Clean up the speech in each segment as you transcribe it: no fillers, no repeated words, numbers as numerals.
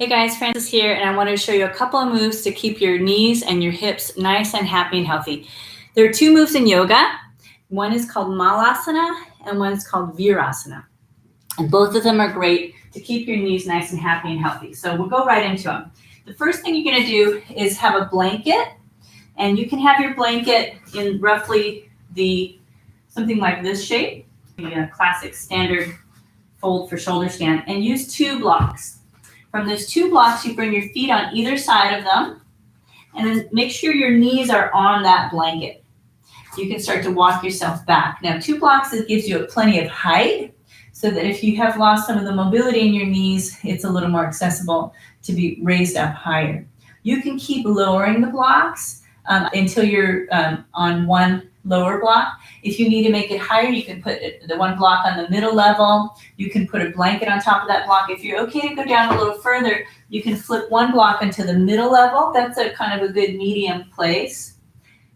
Hey guys, Francis here, and I wanted to show you a couple of moves to keep your knees and your hips nice and happy and healthy. There are two moves in yoga. One is called Malasana and one is called Virasana. And both of them are great to keep your knees nice and happy and healthy. So we'll go right into them. The first thing you're going to do is have a blanket, and you can have your blanket in roughly something like this shape, a classic standard fold for shoulder stand, and use 2 blocks. From those 2 blocks, you bring your feet on either side of them, and then make sure your knees are on that blanket. You can start to walk yourself back. Now, 2 blocks, it gives you plenty of height, so that if you have lost some of the mobility in your knees, it's a little more accessible to be raised up higher. You can keep lowering the blocks until you're on one lower block. If you need to make it higher, you can put the 1 block on the middle level. You can put a blanket on top of that block. If you're okay to go down a little further, you can flip 1 block into the middle level. That's a kind of a good medium place,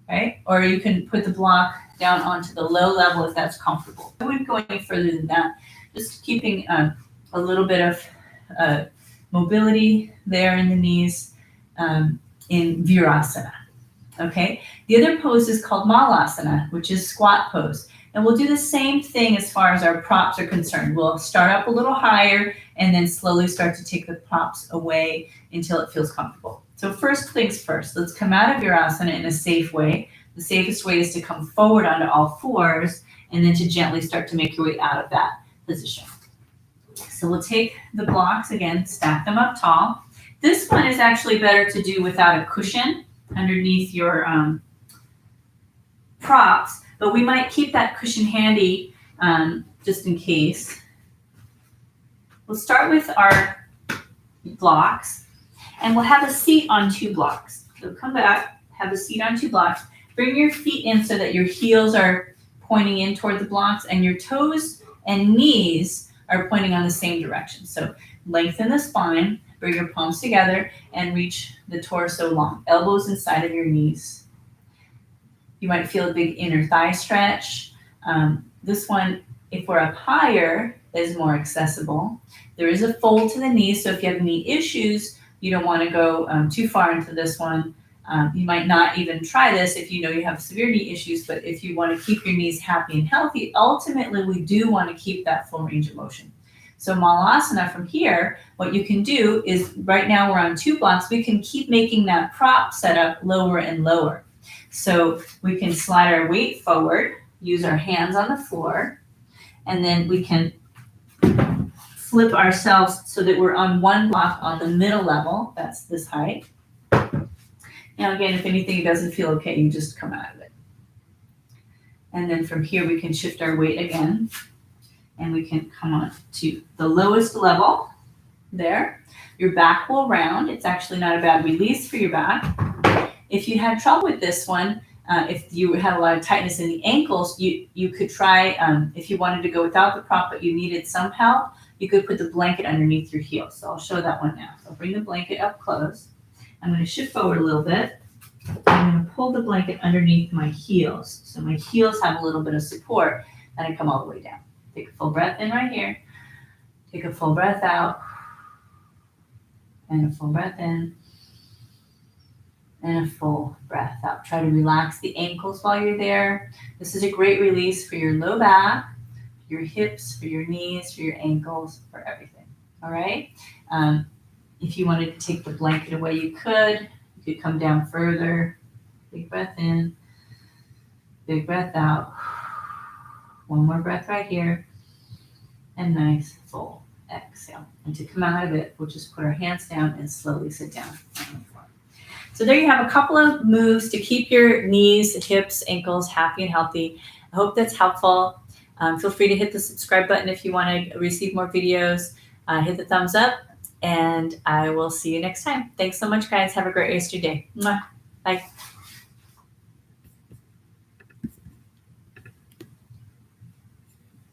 right? Or you can put the block down onto the low level if that's comfortable. I wouldn't go any further than that. Just keeping a little bit of mobility there in the knees in Virasana. Okay, the other pose is called Malasana, which is squat pose. And we'll do the same thing as far as our props are concerned. We'll start up a little higher and then slowly start to take the props away until it feels comfortable. So first things first, let's come out of Virasana in a safe way. The safest way is to come forward onto all fours and then to gently start to make your way out of that position. So we'll take the blocks again, stack them up tall. This one is actually better to do without a cushion underneath your props, but we might keep that cushion handy just in case. We'll start with our blocks, and we'll have a seat on 2 blocks. So come back, have a seat on 2 blocks. Bring your feet in so that your heels are pointing in toward the blocks, and your toes and knees are pointing on the same direction. So lengthen the spine, bring your palms together, and reach the torso long. Elbows inside of your knees. You might feel a big inner thigh stretch. This one, if we're up higher, is more accessible. There is a fold to the knees, so if you have knee issues, you don't want to go too far into this one. You might not even try this if you know you have severe knee issues, but if you want to keep your knees happy and healthy, ultimately we do want to keep that full range of motion. So Malasana from here, what you can do is, right now we're on 2 blocks, we can keep making that prop setup lower and lower. So we can slide our weight forward, use our hands on the floor, and then we can flip ourselves so that we're on 1 block on the middle level. That's this height. Now again, if anything doesn't feel okay, you just come out of it. And then from here, we can shift our weight again, and we can come on to the lowest level there. Your back will round. It's actually not a bad release for your back. If you had trouble with this one, if you had a lot of tightness in the ankles, you could try, if you wanted to go without the prop but you needed some help, you could put the blanket underneath your heels. So I'll show that one now. So bring the blanket up close. I'm going to shift forward a little bit. I'm going to pull the blanket underneath my heels. So my heels have a little bit of support, and I come all the way down. Take a full breath in right here. Take a full breath out. And a full breath in. And a full breath out. Try to relax the ankles while you're there. This is a great release for your low back, your hips, for your knees, for your ankles, for everything. All right? If you wanted to take the blanket away, you could. You could come down further. Big breath in. Big breath out. One more breath right here. And nice full exhale. And to come out of it, we'll just put our hands down and slowly sit down on the floor. So there you have a couple of moves to keep your knees, hips, ankles happy and healthy. I hope that's helpful. Feel free to hit the subscribe button if you want to receive more videos. Hit the thumbs up, and I will see you next time. Thanks so much, guys. Have a great rest of your day. Mwah. Bye.